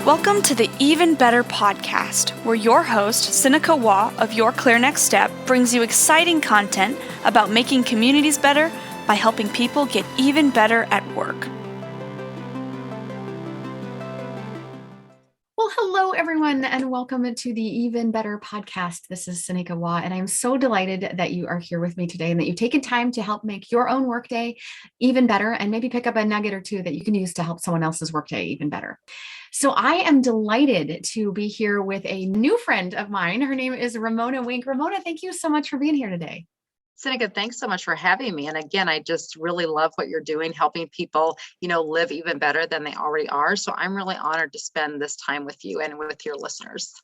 Welcome to the Even Better podcast, where your host, Sinikka Waugh of Your Clear Next Step, brings you exciting content about making communities better by helping people get even better at work. Well, hello, everyone, and welcome to the Even Better podcast. This is Sinikka Waugh, and I'm so delighted that you are here with me today and that you've taken time to help make your own workday even better and maybe pick up a nugget or two that you can use to help someone else's workday even better. So I am delighted to be here with a new friend of mine. Her name is Ramona. Ramona, thank you so much for being here today. Sinikka, thanks so much for having me. And again, I just really love what you're doing, helping people, live even better than they already are. So I'm really honored to spend this time with you and with your listeners.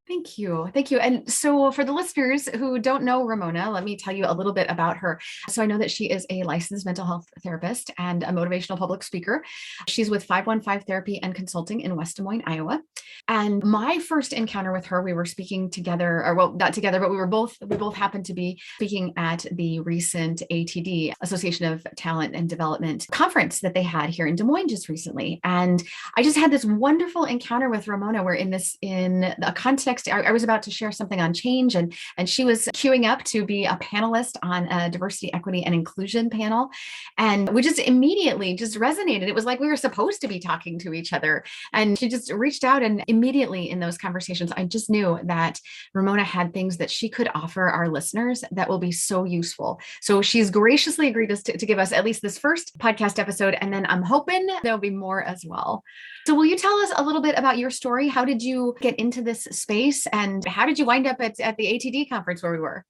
Thank you. Thank you. And so for the listeners who don't know Ramona, let me tell you a little bit about her. So I know that she is a licensed mental health therapist and a motivational public speaker. She's with 515 Therapy and Consulting in West Des Moines, Iowa. And my first encounter with her, we were speaking together, or well, not together, but we both happened to be speaking at the recent ATD, Association of Talent and Development conference that they had here in Des Moines just recently. And I just had this wonderful encounter with Ramona where in a context, I was about to share something on change and she was queuing up to be a panelist on a diversity, equity, and inclusion panel. And we just immediately just resonated. It was like we were supposed to be talking to each other. And she just reached out, and immediately in those conversations, I just knew that Ramona had things that she could offer our listeners that will be so useful. So she's graciously agreed to give us at least this first podcast episode. And then I'm hoping there'll be more as well. So will you tell us a little bit about your story? How did you get into this space and how did you wind up at the ATD conference where we were?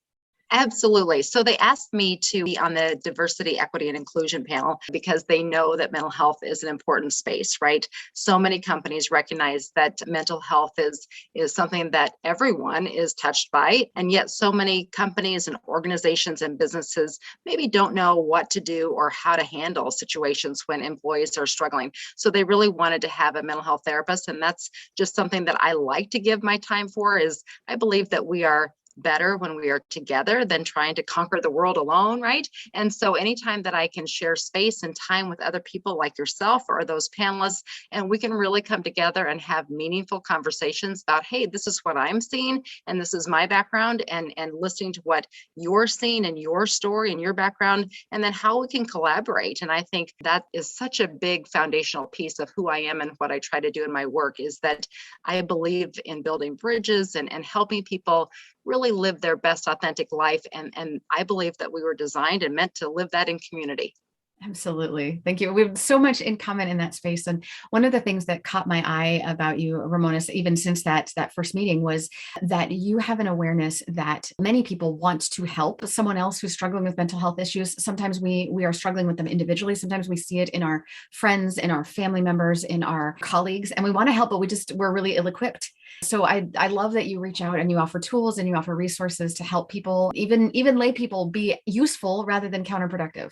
Absolutely. So they asked me to be on the diversity, equity, and inclusion panel because they know that mental health is an important space, right? So many companies recognize that mental health is something that everyone is touched by. And yet so many companies and organizations and businesses maybe don't know what to do or how to handle situations when employees are struggling. So they really wanted to have a mental health therapist. And that's just something that I like to give my time for. Is I believe that we are better when we are together than trying to conquer the world alone, right? And so anytime that I can share space and time with other people like yourself or those panelists, and we can really come together and have meaningful conversations about, hey, this is what I'm seeing, and this is my background, and listening to what you're seeing and your story and your background, and then how we can collaborate. And I think that is such a big foundational piece of who I am and what I try to do in my work, is that I believe in building bridges and helping people really live their best authentic life. And I believe that we were designed and meant to live that in community. Absolutely. Thank you. We have so much in common in that space. And one of the things that caught my eye about you, Ramona, even since that first meeting, was that you have an awareness that many people want to help someone else who's struggling with mental health issues. Sometimes we are struggling with them individually. Sometimes we see it in our friends, in our family members, in our colleagues, and we want to help, but we're really ill-equipped. So I love that you reach out and you offer tools and you offer resources to help people, even lay people, be useful rather than counterproductive.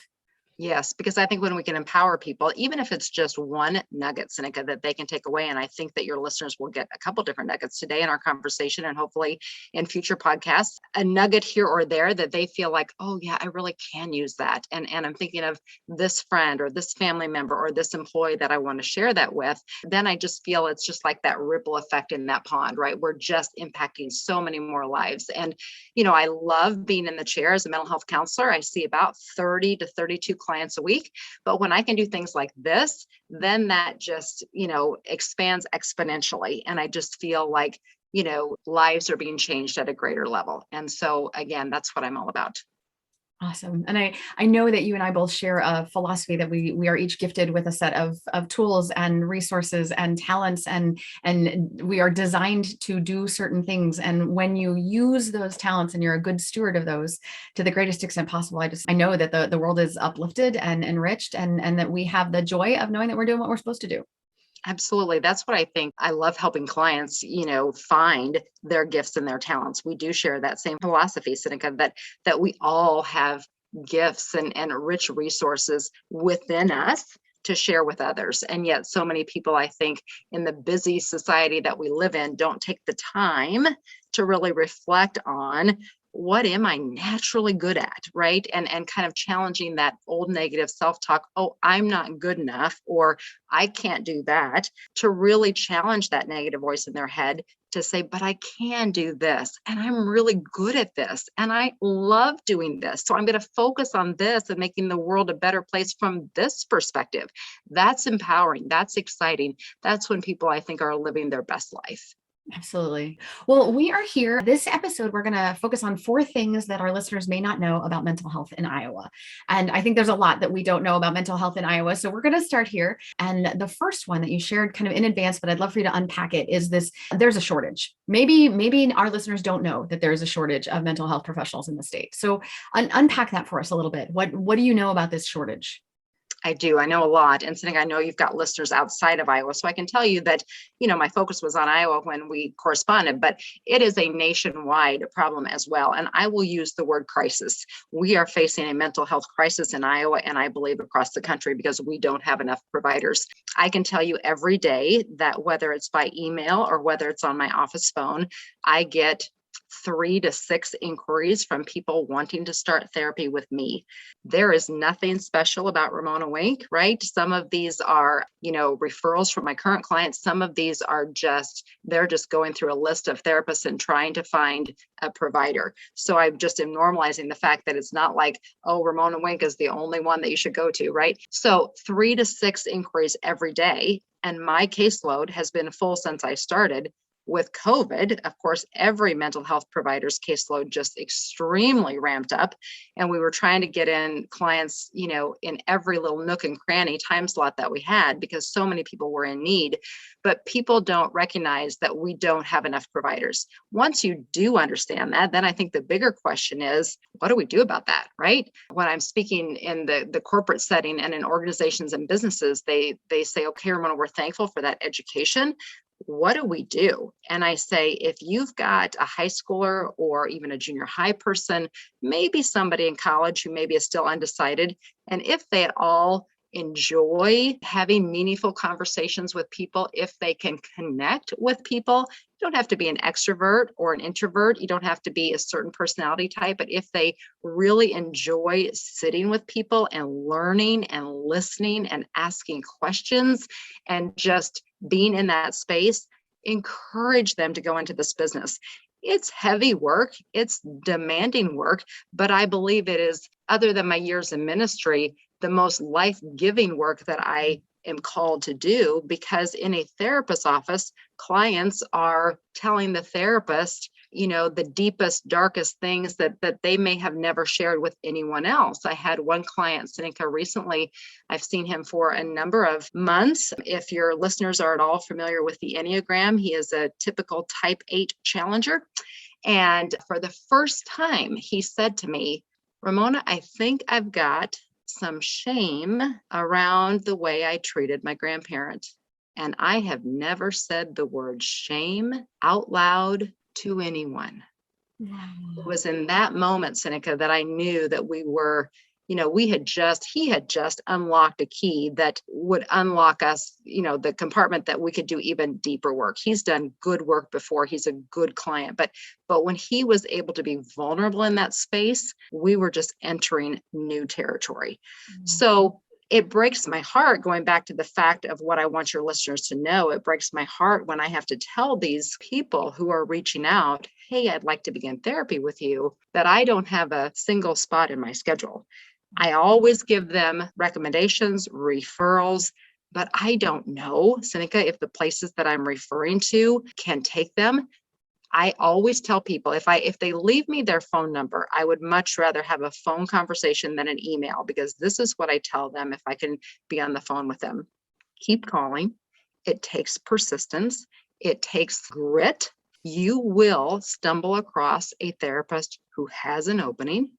Yes, because I think when we can empower people, even if it's just one nugget, Sinikka, that they can take away, and I think that your listeners will get a couple different nuggets today in our conversation and hopefully in future podcasts, a nugget here or there that they feel like, oh yeah, I really can use that. And I'm thinking of this friend or this family member or this employee that I want to share that with. Then I just feel it's just like that ripple effect in that pond, right? We're just impacting so many more lives. And, I love being in the chair as a mental health counselor. I see about 30 to 32 clients a week. But when I can do things like this, then that just, expands exponentially. And I just feel like, lives are being changed at a greater level. And so again, that's what I'm all about. Awesome. And I know that you and I both share a philosophy that we are each gifted with a set of tools and resources and talents, and we are designed to do certain things. And when you use those talents and you're a good steward of those to the greatest extent possible, I know that the world is uplifted and enriched, and that we have the joy of knowing that we're doing what we're supposed to do. Absolutely. That's what I think. I love helping clients, find their gifts and their talents. We do share that same philosophy, Sinikka, that we all have gifts and rich resources within us to share with others. And yet so many people, I think, in the busy society that we live in, don't take the time to really reflect on what am I naturally good at, right? And kind of challenging that old negative self-talk, oh, I'm not good enough, or I can't do that, to really challenge that negative voice in their head to say, but I can do this, and I'm really good at this, and I love doing this. So I'm going to focus on this and making the world a better place from this perspective. That's empowering. That's exciting. That's when people, I think, are living their best life. Absolutely. Well, we are here. This episode, we're going to focus on 4 things that our listeners may not know about mental health in Iowa. And I think there's a lot that we don't know about mental health in Iowa. So we're going to start here. And the first one that you shared kind of in advance, but I'd love for you to unpack it, is this: there's a shortage. Maybe our listeners don't know that there's a shortage of mental health professionals in the state. So unpack that for us a little bit. What do you know about this shortage? I do. I know a lot. And Sinikka, I know you've got listeners outside of Iowa. So I can tell you that, my focus was on Iowa when we corresponded, but it is a nationwide problem as well. And I will use the word crisis. We are facing a mental health crisis in Iowa, and I believe across the country, because we don't have enough providers. I can tell you every day that whether it's by email or whether it's on my office phone, I get 3 to 6 inquiries from people wanting to start therapy with me. There is nothing special about Ramona Wink, right? Some of these are, referrals from my current clients. Some of these are they're just going through a list of therapists and trying to find a provider. So I just am normalizing the fact that it's not like, oh, Ramona Wink is the only one that you should go to, right? So 3 to 6 inquiries every day. And my caseload has been full since I started. With COVID, of course, every mental health provider's caseload just extremely ramped up. And we were trying to get in clients, in every little nook and cranny time slot that we had, because so many people were in need. But people don't recognize that we don't have enough providers. Once you do understand that, then I think the bigger question is, what do we do about that, right? When I'm speaking in the corporate setting and in organizations and businesses, they say, okay, Ramona, we're thankful for that education. What do we do? And I say, if you've got a high schooler or even a junior high person, maybe somebody in college who maybe is still undecided, and if they at all enjoy having meaningful conversations with people, if they can connect with people, you don't have to be an extrovert or an introvert. You don't have to be a certain personality type, but if they really enjoy sitting with people and learning and listening and asking questions and just being in that space, encourage them to go into this business. It's heavy work, it's demanding work, but I believe it is, other than my years in ministry, the most life-giving work that I am called to do, because in a therapist's office, clients are telling the therapist, the deepest, darkest things that they may have never shared with anyone else. I had one client, Sinikka, recently. I've seen him for a number of months. If your listeners are at all familiar with the Enneagram, he is a typical type 8 challenger. And for the first time, he said to me, Ramona, I think I've got some shame around the way I treated my grandparent. And I have never said the word shame out loud to anyone. Wow. It was in that moment, Sinikka, that I knew that we were, he had just unlocked a key that would unlock us, the compartment that we could do even deeper work. He's done good work before. He's a good client, but when he was able to be vulnerable in that space, we were just entering new territory. Mm-hmm. So it breaks my heart, going back to the fact of what I want your listeners to know. It breaks my heart when I have to tell these people who are reaching out, hey, I'd like to begin therapy with you, that I don't have a single spot in my schedule. I always give them recommendations, referrals, but I don't know, Sinikka, if the places that I'm referring to can take them. I always tell people, if they leave me their phone number, I would much rather have a phone conversation than an email, because this is what I tell them if I can be on the phone with them. Keep calling. It takes persistence. It takes grit. You will stumble across a therapist who has an opening,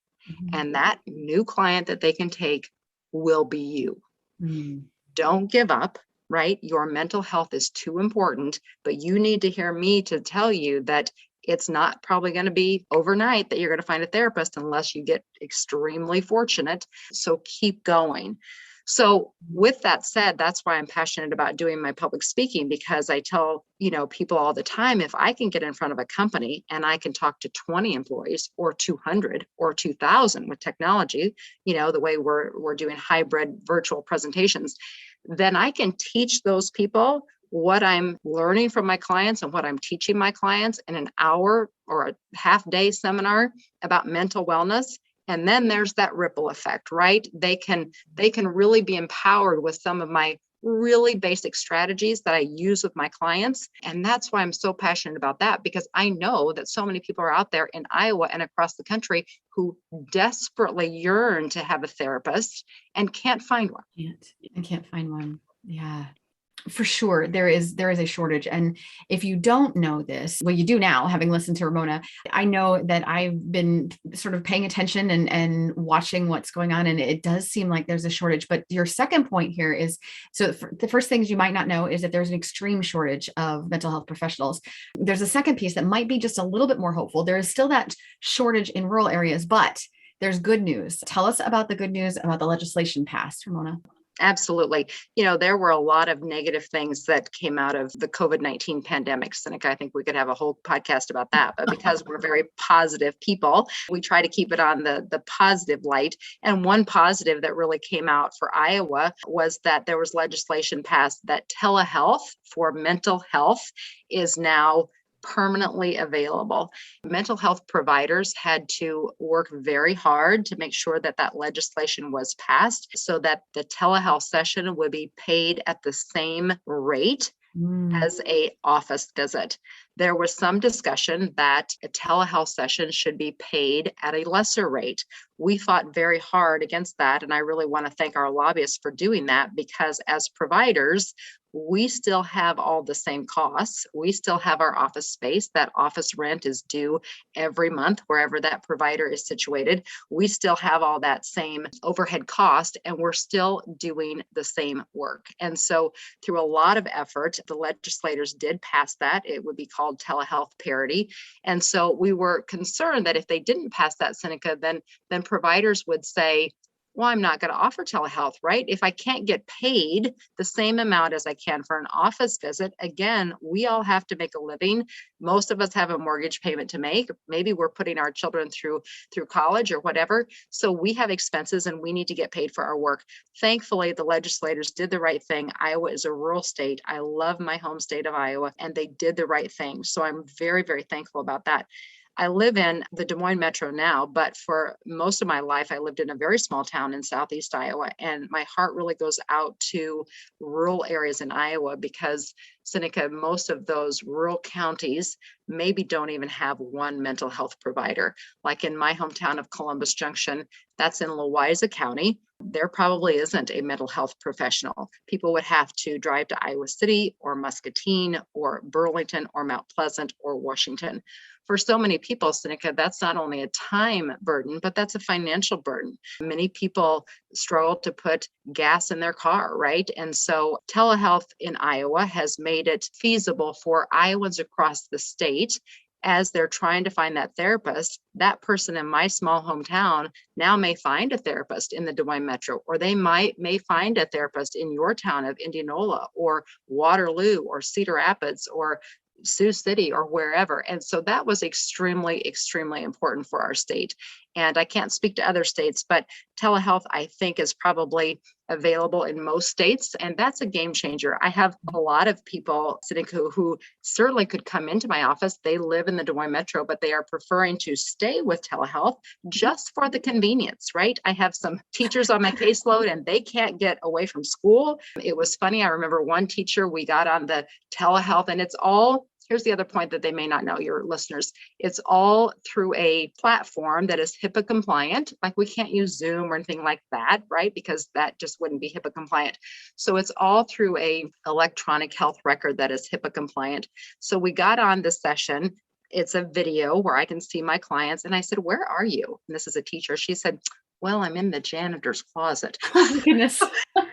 and that new client that they can take will be you. Mm-hmm. Don't give up. Right? Your mental health is too important, but you need to hear me to tell you that it's not probably going to be overnight that you're going to find a therapist unless you get extremely fortunate. So keep going. So with that said, that's why I'm passionate about doing my public speaking, because I tell, people all the time, if I can get in front of a company and I can talk to 20 employees or 200 or 2,000 with technology, the way we're doing hybrid virtual presentations, then I can teach those people what I'm learning from my clients and what I'm teaching my clients in an hour or a half day seminar about mental wellness. And then there's that ripple effect, right? They can really be empowered with some of my really basic strategies that I use with my clients. And that's why I'm so passionate about that, because I know that so many people are out there in Iowa and across the country who desperately yearn to have a therapist and can't find one. Can't find one. Yeah. For sure, there is a shortage. And if you don't know this, well, you do now, having listened to Ramona. I know that I've been sort of paying attention and watching what's going on, and it does seem like there's a shortage. But your second point here is, so the first things you might not know is that there's an extreme shortage of mental health professionals. There's a second piece that might be just a little bit more hopeful. There is still that shortage in rural areas, but there's good news. Tell us about the good news about the legislation passed, Ramona. Absolutely. There were a lot of negative things that came out of the COVID-19 pandemic. Sinikka, I think we could have a whole podcast about that. But because we're very positive people, we try to keep it on the positive light. And one positive that really came out for Iowa was that there was legislation passed that telehealth for mental health is now permanently available. Mental health providers had to work very hard to make sure that that legislation was passed so that the telehealth session would be paid at the same rate as a office visit. There was some discussion that a telehealth session should be paid at a lesser rate. We fought very hard against that, and I really want to thank our lobbyists for doing that, because as providers, we still have all the same costs. We still have our office space. That office rent is due every month wherever that provider is situated. We still have all that same overhead cost, and we're still doing the same work. And so through a lot of effort, the legislators did pass that. It would be called telehealth parity. And so we were concerned that if they didn't pass that, Sinikka, then providers would say, well, I'm not going to offer telehealth, right? If I can't get paid the same amount as I can for an office visit, again, we all have to make a living. Most of us have a mortgage payment to make. Maybe we're putting our children through college or whatever. So we have expenses and we need to get paid for our work. Thankfully, the legislators did the right thing. Iowa is a rural state. I love my home state of Iowa, and they did the right thing. So I'm very, very thankful about that. I live in the Des Moines metro now, but for most of my life, I lived in a very small town in Southeast Iowa. And my heart really goes out to rural areas in Iowa because, Sinikka, most of those rural counties maybe don't even have one mental health provider. Like in my hometown of Columbus Junction, that's in Louisa County. There probably isn't a mental health professional. People would have to drive to Iowa City or Muscatine or Burlington or Mount Pleasant or Washington. For so many people, Sinikka, that's not only a time burden, but that's a financial burden. Many people struggle to put gas in their car, right? And so telehealth in Iowa has made it feasible for Iowans across the state as they're trying to find that therapist. That person in my small hometown now may find a therapist in the Des Moines metro, or they may find a therapist in your town of Indianola or Waterloo or Cedar Rapids or Sioux City or wherever. And so that was extremely, extremely important for our state. And I can't speak to other states, but telehealth, I think, is probably available in most states. And that's a game changer. I have a lot of people, Sinikka, who certainly could come into my office. They live in the Des Moines metro, but they are preferring to stay with telehealth just for the convenience, right? I have some teachers on my caseload and they can't get away from school. It was funny. I remember one teacher, we got on the telehealth, and it's all, here's the other point that they may not know, your listeners. It's all through a platform that is HIPAA compliant. Like we can't use Zoom or anything like that, right? Because that just wouldn't be HIPAA compliant. So it's all through a electronic health record that is HIPAA compliant. So we got on the session. It's a video where I can see my clients. And I said, where are you? And this is a teacher. She said, Well, I'm in the janitor's closet. Oh my goodness.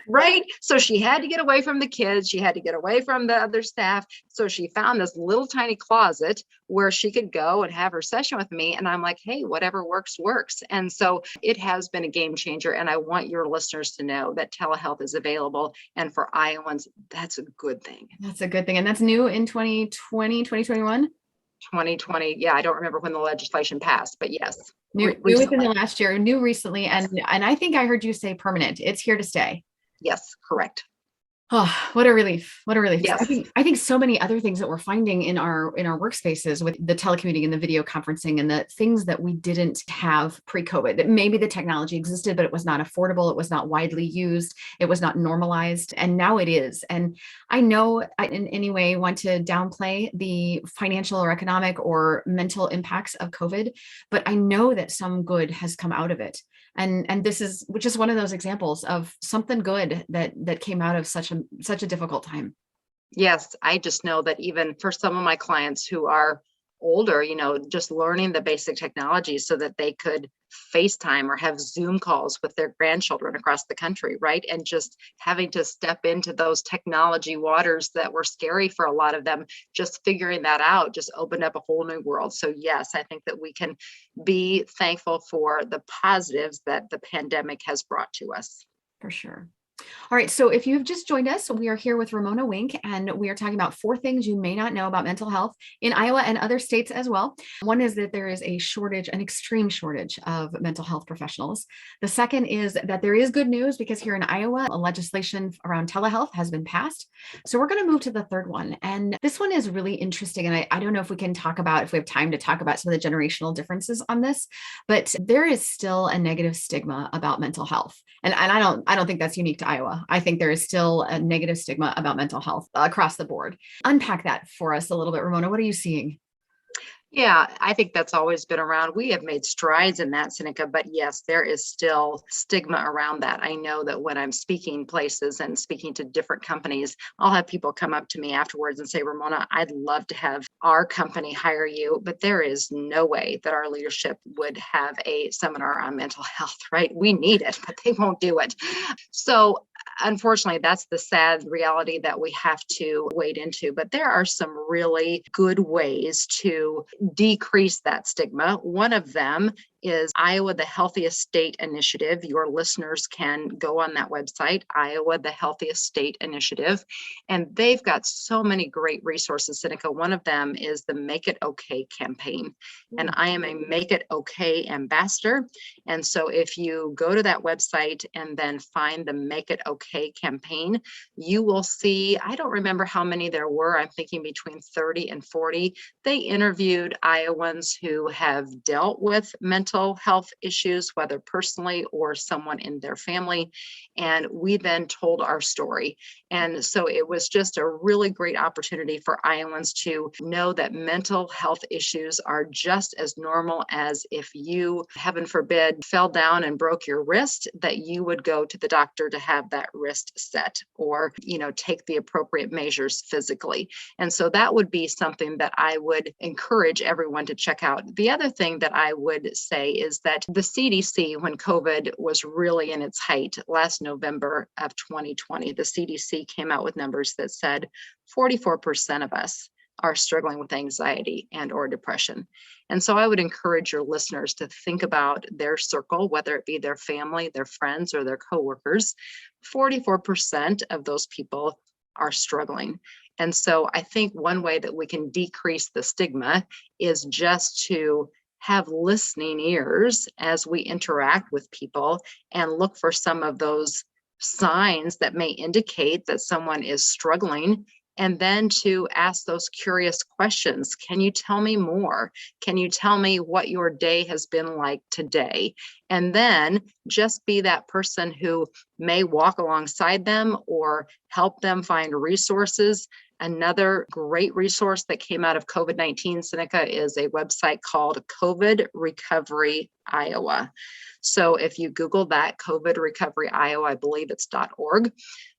Right? So she had to get away from the kids. She had to get away from the other staff. So she found this little tiny closet where she could go and have her session with me. And I'm like, hey, whatever works, works. And so it has been a game changer. And I want your listeners to know that telehealth is available. And for Iowans, that's a good thing. That's a good thing. And that's new in 2020, 2021? 2020. Yeah, I don't remember when the legislation passed, but yes. New within the last year, new recently. And I think I heard you say permanent. It's here to stay. Yes, correct. Oh, what a relief. What a relief. Yes. I think so many other things that we're finding in our workspaces with the telecommuting and the video conferencing and the things that we didn't have pre-COVID, that maybe the technology existed, but it was not affordable. It was not widely used. It was not normalized. And now it is. And I know I in any way want to downplay the financial or economic or mental impacts of COVID, but I know that some good has come out of it. And this is just one of those examples of something good that came out of such a difficult time. Yes, I just know that even for some of my clients who are older, just learning the basic technology so that they could FaceTime or have Zoom calls with their grandchildren across the country, right? And just having to step into those technology waters that were scary for a lot of them, just figuring that out just opened up a whole new world. So yes, I think that we can be thankful for the positives that the pandemic has brought to us. For sure. All right. So if you've just joined us, we are here with Ramona Wink, and we are talking about 4 things you may not know about mental health in Iowa and other states as well. One is that there is a shortage, an extreme shortage of mental health professionals. The second is that there is good news because here in Iowa, a legislation around telehealth has been passed. So we're going to move to the third one. And this one is really interesting. And I don't know if we can talk about, if we have time to talk about some of the generational differences on this, but there is still a negative stigma about mental health. And I don't think that's unique to Iowa. I think there is still a negative stigma about mental health across the board. Unpack that for us a little bit, Ramona. What are you seeing? Yeah, I think that's always been around. We have made strides in that, Sinikka, but yes, there is still stigma around that. I know that when I'm speaking places and speaking to different companies, I'll have people come up to me afterwards and say, Ramona, I'd love to have our company hire you, but there is no way that our leadership would have a seminar on mental health, right? We need it, but they won't do it. So unfortunately, that's the sad reality that we have to wade into. But there are some really good ways to decrease that stigma. One of them is Iowa, the Healthiest State Initiative. Your listeners can go on that website, Iowa, the Healthiest State Initiative, and they've got so many great resources, Sinikka. One of them is the Make It Okay campaign, and I am a Make It Okay ambassador. And so if you go to that website and then find the Make It Okay campaign, you will see, I don't remember how many there were, I'm thinking between 30 and 40. They interviewed Iowans who have dealt with mental health issues, whether personally or someone in their family. And we then told our story. And so it was just a really great opportunity for Iowans to know that mental health issues are just as normal as if you, heaven forbid, fell down and broke your wrist, that you would go to the doctor to have that wrist set or, take the appropriate measures physically. And so that would be something that I would encourage everyone to check out. The other thing that I would say is that the CDC, when COVID was really in its height last November of 2020, the CDC came out with numbers that said 44% of us are struggling with anxiety and or depression. And so I would encourage your listeners to think about their circle, whether it be their family, their friends, or their coworkers. 44% of those people are struggling. And so I think one way that we can decrease the stigma is just to have listening ears as we interact with people and look for some of those signs that may indicate that someone is struggling, and then to ask those curious questions. Can you tell me more? Can you tell me what your day has been like today? And then just be that person who may walk alongside them or help them find resources. Another great resource that came out of COVID-19, Sinikka, is a website called COVID Recovery Iowa. So if you Google that, COVID Recovery Iowa, I believe it's .org,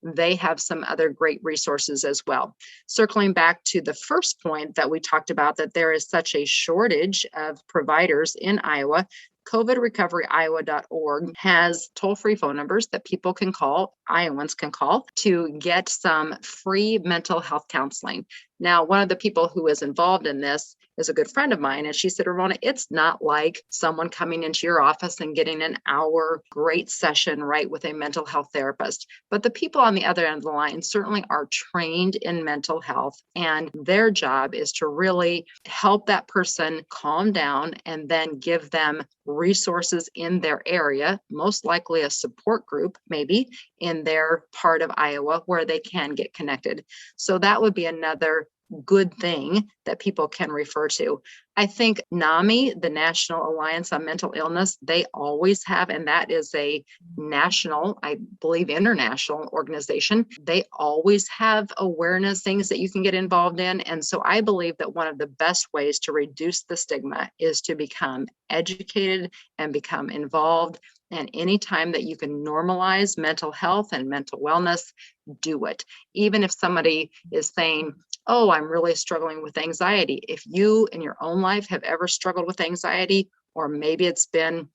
they have some other great resources as well. Circling back to the first point that we talked about, that there is such a shortage of providers in Iowa, COVIDRecoveryIowa.org has toll-free phone numbers that people can call, Iowans can call, to get some free mental health counseling. Now, one of the people who is involved in this is a good friend of mine. And she said, Ramona, it's not like someone coming into your office and getting an hour great session, right, with a mental health therapist. But the people on the other end of the line certainly are trained in mental health. And their job is to really help that person calm down and then give them resources in their area, most likely a support group, maybe in their part of Iowa where they can get connected. So that would be another good thing that people can refer to. I think NAMI, the National Alliance on Mental Illness, they always have, and that is a national, I believe international organization. They always have awareness things that you can get involved in. And so I believe that one of the best ways to reduce the stigma is to become educated and become involved. And anytime that you can normalize mental health and mental wellness, do it. Even if somebody is saying, oh, I'm really struggling with anxiety. If you in your own life have ever struggled with anxiety, or maybe it's been,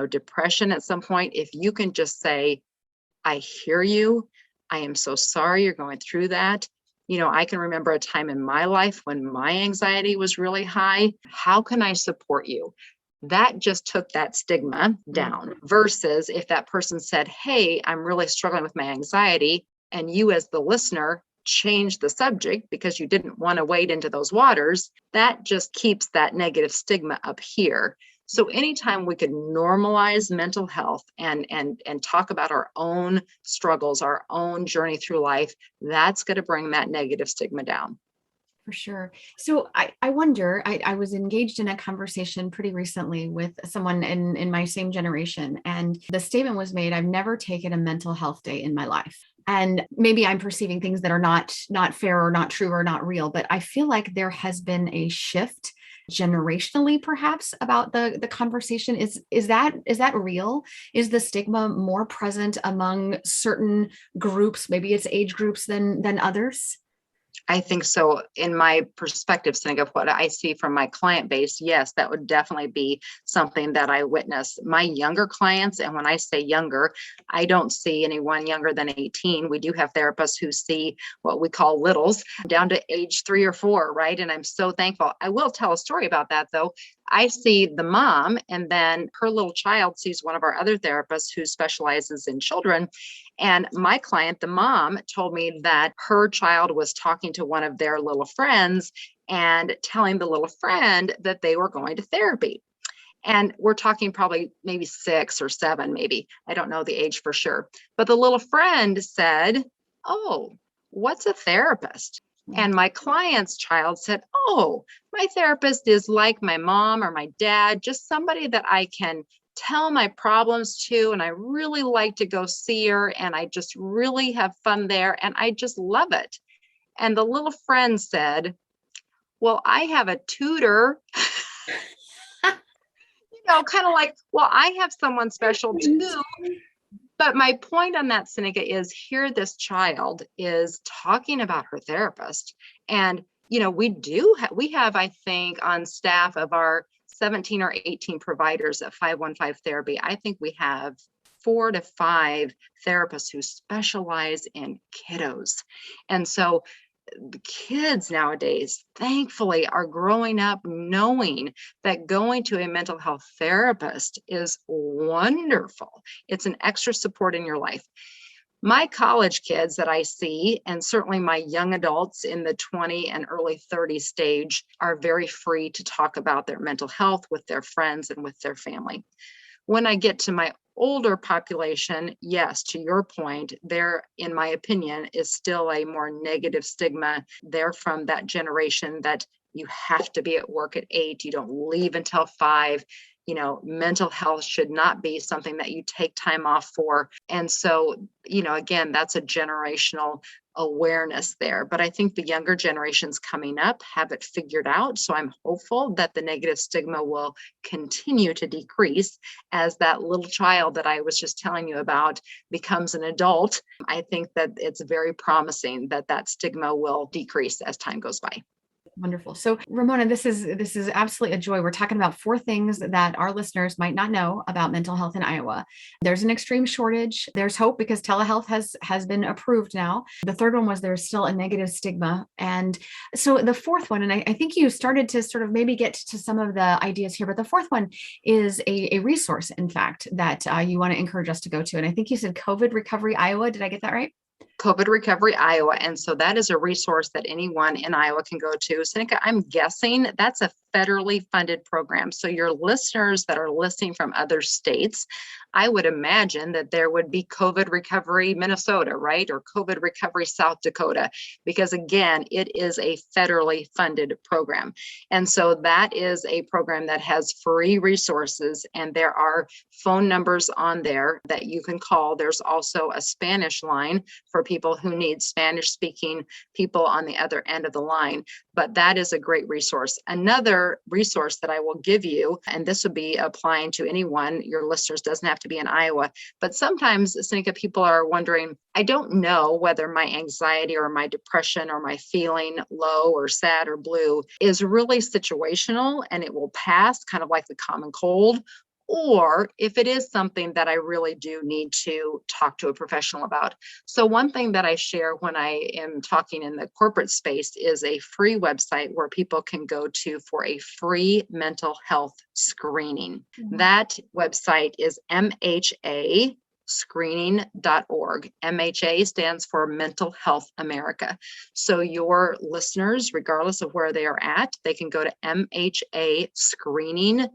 depression at some point, if you can just say, I hear you. I am so sorry you're going through that. I can remember a time in my life when my anxiety was really high. How can I support you? That just took that stigma down versus if that person said, hey, I'm really struggling with my anxiety. And you as the listener change the subject because you didn't want to wade into those waters, that just keeps that negative stigma up here. So anytime we could normalize mental health and talk about our own struggles, our own journey through life, that's going to bring that negative stigma down. For sure. So I wonder, I was engaged in a conversation pretty recently with someone in my same generation. And the statement was made, I've never taken a mental health day in my life. And maybe I'm perceiving things that are not fair or not true or not real, but I feel like there has been a shift generationally, perhaps, about the conversation. Is that real? Is the stigma more present among certain groups? Maybe it's age groups than others? I think so. In my perspective, Sinikka, of what I see from my client base, yes, that would definitely be something that I witness. My younger clients, and when I say younger, I don't see anyone younger than 18. We do have therapists who see what we call littles down to age 3 or 4, right? And I'm so thankful. I will tell a story about that, though. I see the mom, and then her little child sees one of our other therapists who specializes in children. And my client, the mom, told me that her child was talking to one of their little friends and telling the little friend that they were going to therapy. And we're talking probably maybe 6 or 7, maybe. I don't know the age for sure. But the little friend said, oh, what's a therapist? And my client's child said, oh, my therapist is like my mom or my dad, just somebody that I can tell my problems to. And I really like to go see her. And I just really have fun there. And I just love it. And the little friend said, well, I have a tutor. Kind of like, well, I have someone special too. But my point on that, Sinikka, is here this child is talking about her therapist. And, we have, I think, on staff of our 17 or 18 providers at 515 Therapy, I think we have 4 to 5 therapists who specialize in kiddos. And so the kids nowadays, thankfully, are growing up knowing that going to a mental health therapist is wonderful. It's an extra support in your life. My college kids that I see, and certainly my young adults in the 20 and early 30 stage, are very free to talk about their mental health with their friends and with their family. When I get to my older population, yes, to your point, there, in my opinion, is still a more negative stigma. They're from that generation that you have to be at work at 8, you don't leave until 5. Mental health should not be something that you take time off for. And so, again, that's a generational awareness there. But I think the younger generations coming up have it figured out. So I'm hopeful that the negative stigma will continue to decrease as that little child that I was just telling you about becomes an adult. I think that it's very promising that that stigma will decrease as time goes by. Wonderful. So Ramona, this is absolutely a joy. We're talking about 4 things that our listeners might not know about mental health in Iowa. There's an extreme shortage. There's hope because telehealth has been approved now. The third one was there's still a negative stigma. And so the fourth one, and I think you started to sort of maybe get to some of the ideas here, but the fourth one is a resource, in fact, that you want to encourage us to go to. And I think you said COVID Recovery Iowa. Did I get that right? COVID Recovery Iowa. And so that is a resource that anyone in Iowa can go to. Sinikka, I'm guessing that's a federally funded program. So your listeners that are listening from other states, I would imagine that there would be COVID Recovery Minnesota, right? Or COVID Recovery South Dakota, because again, it is a federally funded program. And so that is a program that has free resources, and there are phone numbers on there that you can call. There's also a Spanish line for people who need Spanish speaking people on the other end of the line. But that is a great resource. Another resource that I will give you, and this would be applying to anyone, your listeners, doesn't have to be in Iowa, but sometimes, Sinikka, people are wondering, I don't know whether my anxiety or my depression or my feeling low or sad or blue is really situational and it will pass, kind of like the common cold, or if it is something that I really do need to talk to a professional about. So one thing that I share when I am talking in the corporate space is a free website where people can go to for a free mental health screening. Mm-hmm. That website is MHA screening.org. MHA stands for Mental Health America. So your listeners, regardless of where they are at, they can go to MHA screening.org.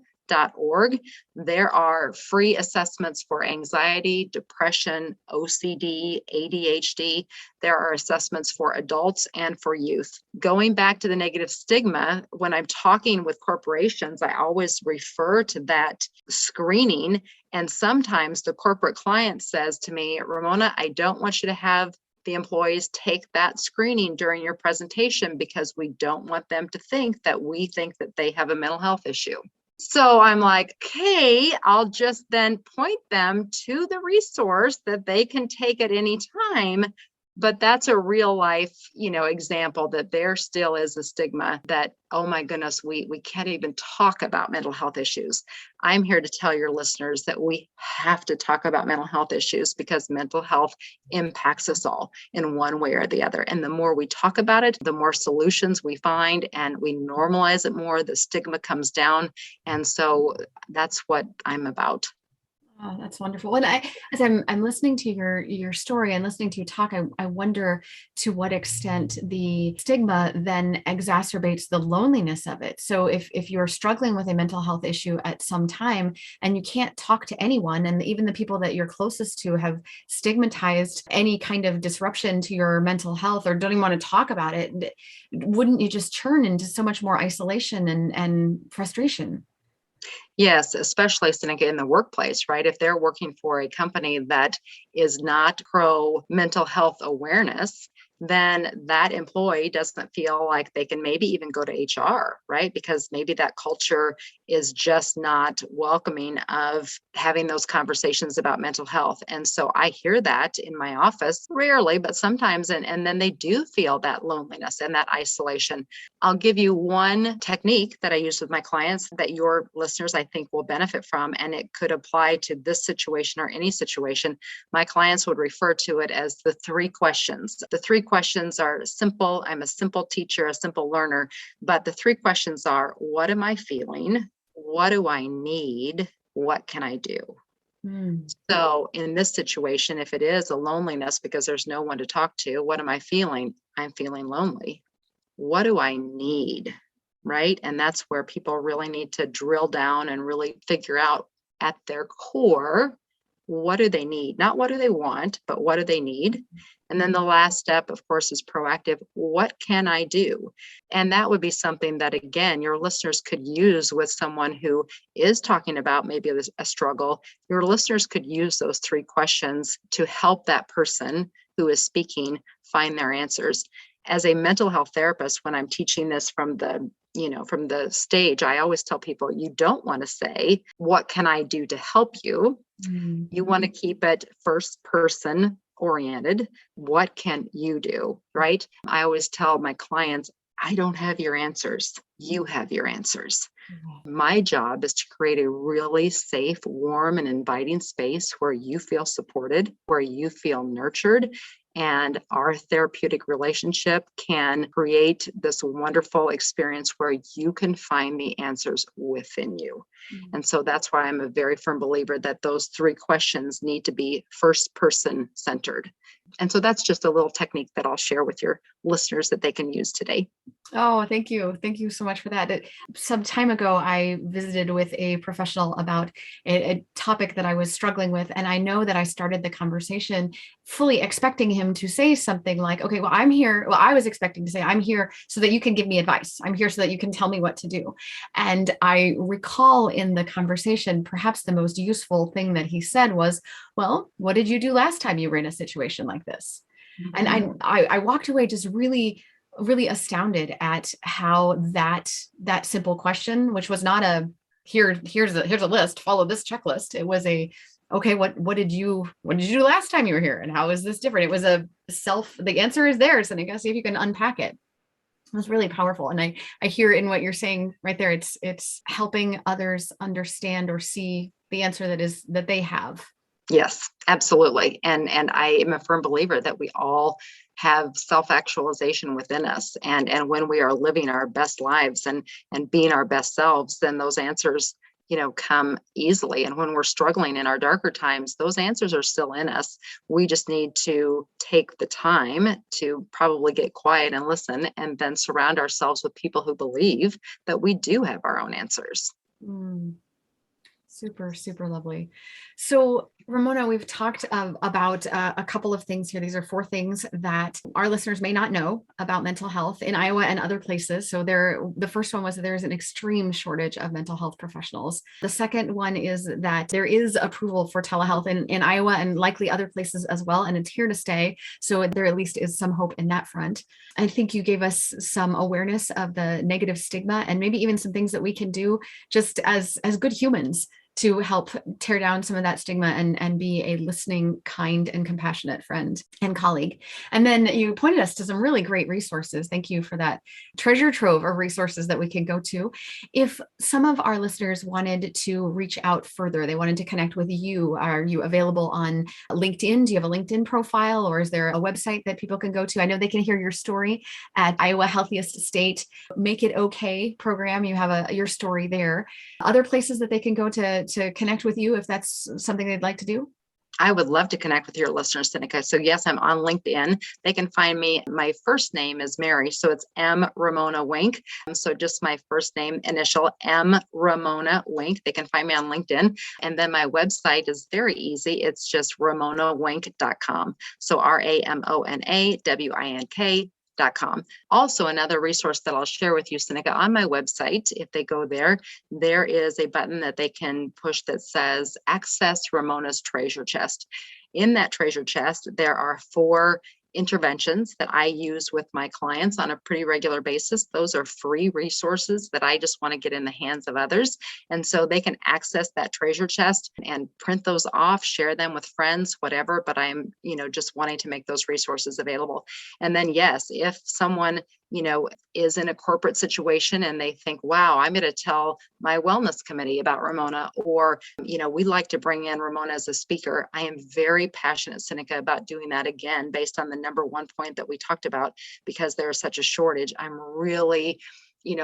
There are free assessments for anxiety, depression, OCD, ADHD. There are assessments for adults and for youth. Going back to the negative stigma, when I'm talking with corporations, I always refer to that screening. And sometimes the corporate client says to me, Ramona, I don't want you to have the employees take that screening during your presentation because we don't want them to think that we think that they have a mental health issue. So I'm like, okay, I'll just then point them to the resource that they can take at any time. But that's a real life, example that there still is a stigma that, oh my goodness, we can't even talk about mental health issues. I'm here to tell your listeners that we have to talk about mental health issues because mental health impacts us all in one way or the other. And the more we talk about it, the more solutions we find and we normalize it more, the stigma comes down. And so that's what I'm about. Oh, that's wonderful. And as I'm listening to your story and listening to you talk, I wonder to what extent the stigma then exacerbates the loneliness of it. So if you're struggling with a mental health issue at some time and you can't talk to anyone, and even the people that you're closest to have stigmatized any kind of disruption to your mental health or don't even want to talk about it, wouldn't you just turn into so much more isolation and frustration? Yes, especially, Sinikka, in the workplace, right? If they're working for a company that is not pro mental health awareness, then that employee doesn't feel like they can maybe even go to HR, right? Because maybe that culture is just not welcoming of having those conversations about mental health. And so I hear that in my office, rarely, but sometimes, and then they do feel that loneliness and that isolation. I'll give you one technique that I use with my clients that your listeners, I think, will benefit from, and it could apply to this situation or any situation. My clients would refer to it as the 3 questions. The 3 questions are simple. I'm a simple teacher, a simple learner, but the 3 questions are, what am I feeling? What do I need? What can I do? So in this situation, if it is a loneliness because there's no one to talk to, what am I feeling? I'm feeling lonely. What do I need? Right? And that's where people really need to drill down and really figure out at their core, what do they need? Not what do they want, but what do they need? And then the last step, of course, is proactive. What can I do? And that would be something that, again, your listeners could use with someone who is talking about maybe a struggle. Your listeners could use those 3 questions to help that person who is speaking find their answers. As a mental health therapist, when I'm teaching this from the stage, I always tell people, you don't want to say, what can I do to help you? Mm-hmm. You want to keep it first person oriented. What can you do? Right? I always tell my clients, I don't have your answers. You have your answers. Mhm. My job is to create a really safe, warm, and inviting space where you feel supported, where you feel nurtured, and our therapeutic relationship can create this wonderful experience where you can find the answers within you. Mhm. And so that's why I'm a very firm believer that those three questions need to be first person centered. And so that's just a little technique that I'll share with your listeners that they can use today. Oh, thank you. Thank you so much for that. Some time ago, I visited with a professional about a topic that I was struggling with. And I know that I started the conversation fully expecting him to say something like, okay, well, I'm here. Well, I was expecting to say, I'm here so that you can give me advice. I'm here so that you can tell me what to do. And I recall in the conversation, perhaps the most useful thing that he said was, well, what did you do last time you were in a situation like this? And Mhm. I walked away just really astounded at how that simple question, which was not a here's a list, follow this checklist. It was a okay, what did you do last time you were here, and how is this different? It was the answer is there, so I guess see if you can unpack it. It was really powerful, and I hear in what you're saying right there. It's helping others understand or see the answer that they have. Yes, absolutely. And I am a firm believer that we all have self-actualization within us. And when we are living our best lives and being our best selves, then those answers, come easily. And when we're struggling in our darker times, those answers are still in us. We just need to take the time to probably get quiet and listen, and then surround ourselves with people who believe that we do have our own answers. Mm. Super, super lovely. So, Ramona, we've talked about a couple of things here. These are four things that our listeners may not know about mental health in Iowa and other places. So, the first one was that there is an extreme shortage of mental health professionals. The second one is that there is approval for telehealth in Iowa and likely other places as well, and it's here to stay. So, there at least is some hope in that front. I think you gave us some awareness of the negative stigma and maybe even some things that we can do just as good humans to help tear down some of that stigma and be a listening, kind, and compassionate friend and colleague. And then you pointed us to some really great resources. Thank you for that treasure trove of resources that we can go to. If some of our listeners wanted to reach out further, they wanted to connect with you, are you available on LinkedIn? Do you have a LinkedIn profile, or is there a website that people can go to? I know they can hear your story at Iowa Healthiest State Make It Okay program. You have your story there. Other places that they can go to connect with you if that's something they'd like to do? I would love to connect with your listeners, Sinikka. So yes, I'm on LinkedIn. They can find me. My first name is Mary, so it's M Ramona Wink. So just my first name initial, M Ramona Wink. They can find me on LinkedIn. And then my website is very easy. It's just ramonawink.com. So RamonaWink.com. Also, another resource that I'll share with you, Sinikka, on my website, if they go there, there is a button that they can push that says Access Ramona's Treasure Chest. In that treasure chest, there are 4 interventions that I use with my clients on a pretty regular basis. Those are free resources that I just want to get in the hands of others. And so they can access that treasure chest and print those off, share them with friends, whatever. But I'm, just wanting to make those resources available. And then, yes, if someone, is in a corporate situation and they think, wow, I'm going to tell my wellness committee about Ramona, or, we'd like to bring in Ramona as a speaker. I am very passionate, Sinikka, about doing that again, based on the number one point that we talked about, because there is such a shortage. I'm really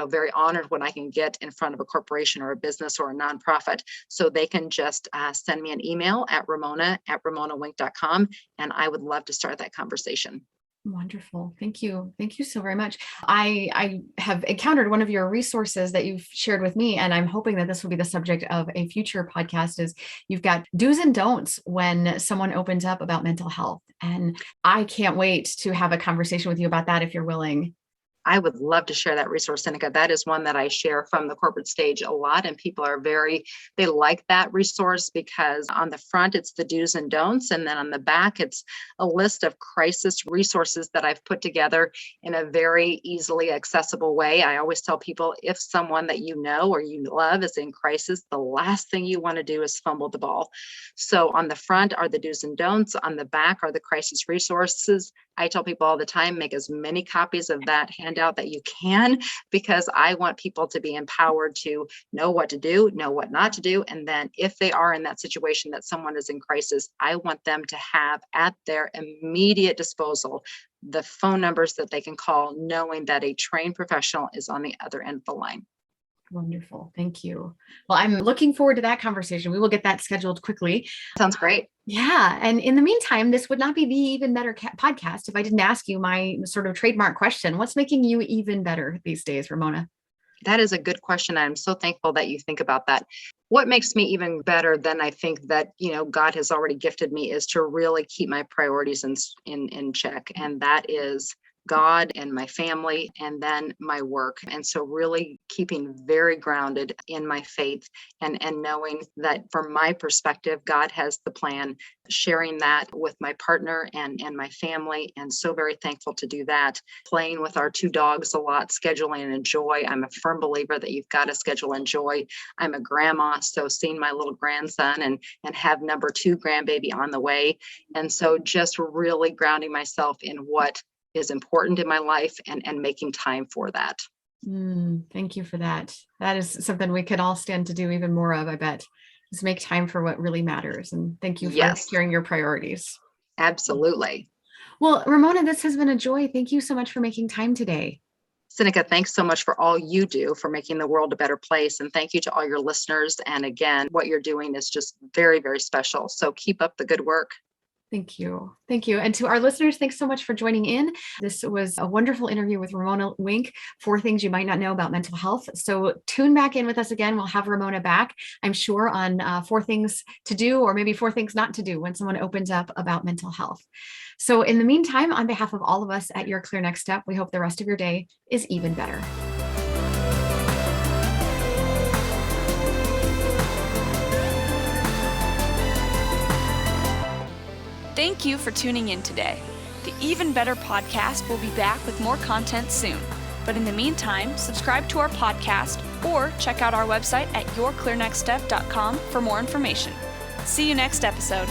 very honored when I can get in front of a corporation or a business or a nonprofit. So they can just send me an email at ramona@ramonawink.com, and I would love to start that conversation. Wonderful. Thank you. Thank you so very much. I have encountered one of your resources that you've shared with me, and I'm hoping that this will be the subject of a future podcast. Is you've got do's and don'ts when someone opens up about mental health. And I can't wait to have a conversation with you about that if you're willing. I would love to share that resource, Sinikka. That is one that I share from the corporate stage a lot, and people they like that resource because on the front, it's the do's and don'ts. And then on the back, it's a list of crisis resources that I've put together in a very easily accessible way. I always tell people, if someone that you know or you love is in crisis, the last thing you want to do is fumble the ball. So on the front are the do's and don'ts. On the back are the crisis resources. I tell people all the time, make as many copies of that handout that you can, because I want people to be empowered to know what to do, know what not to do. And then if they are in that situation that someone is in crisis, I want them to have at their immediate disposal the phone numbers that they can call, knowing that a trained professional is on the other end of the line. Wonderful. Thank you. Well, I'm looking forward to that conversation. We will get that scheduled quickly. Sounds great. Yeah. And in the meantime, this would not be the Even Better podcast if I didn't ask you my sort of trademark question. What's making you even better these days, Ramona? That is a good question. I'm so thankful that you think about that. What makes me even better than I think that, God has already gifted me is to really keep my priorities in check. And that is God and my family, and then my work. And so really keeping very grounded in my faith and knowing that from my perspective, God has the plan, sharing that with my partner and my family. And so very thankful to do that. Playing with our 2 dogs a lot, scheduling and enjoy. I'm a firm believer that you've got to schedule and enjoy. I'm a grandma, so seeing my little grandson and have number 2 grandbaby on the way. And so just really grounding myself in what is important in my life and making time for that. Thank you for that. That is something we could all stand to do even more of, I bet. Just make time for what really matters. And thank you for sharing your priorities. Absolutely. Well, Ramona, this has been a joy. Thank you so much for making time today. Sinikka, thanks so much for all you do for making the world a better place. And thank you to all your listeners. And again, what you're doing is just very, very special. So keep up the good work. Thank you. Thank you. And to our listeners, thanks so much for joining in. This was a wonderful interview with Ramona Wink, 4 things you might not know about mental health. So tune back in with us again. We'll have Ramona back, I'm sure, on 4 things to do, or maybe 4 things not to do when someone opens up about mental health. So in the meantime, on behalf of all of us at Your Clear Next Step, we hope the rest of your day is even better. Thank you for tuning in today. The Even Better podcast will be back with more content soon. But in the meantime, subscribe to our podcast or check out our website at yourclearnextstep.com for more information. See you next episode.